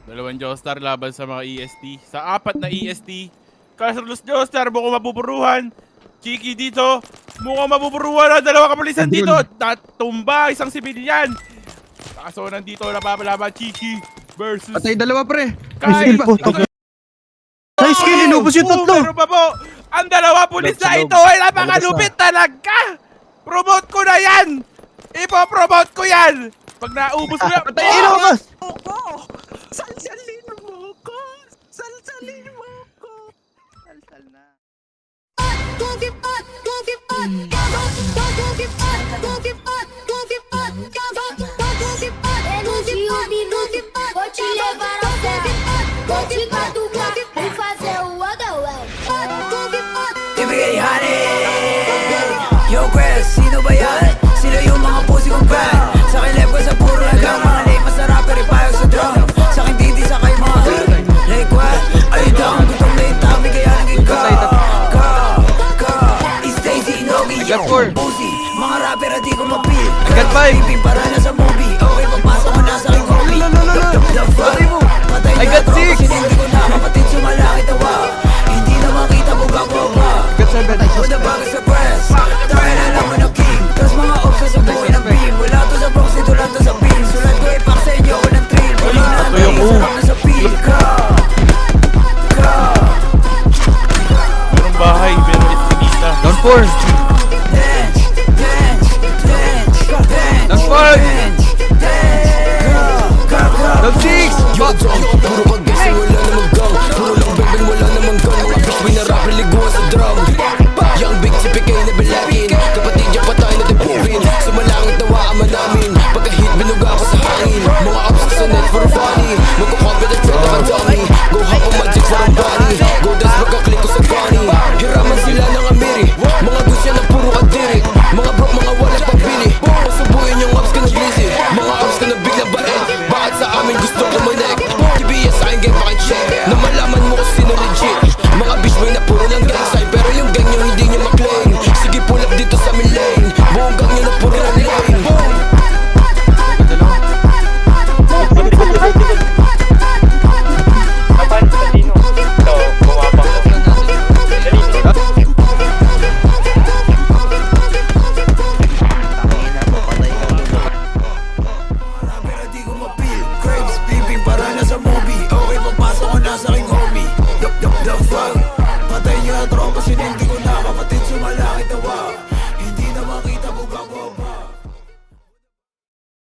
Dalawang Joestar laban sa mga EST. Sa 4 na EST. Carlos Joestar, mukhang mapupuruhan. Chiki dito. Mukhang mapupuruhan ang dalawang kapulisan dito. Natumba isang sibilyan. Kaso nandito napapalaban Chiki versus Patay dalawa pre. Kyle. Nice kill, inubos yung tatlo. Pero pa po, ang dalawa pulis na ito ay napakalupit talaga. Promote ko na yan. Ipo-promote ko yan. Pag naubos ko yan. Patay, inubos.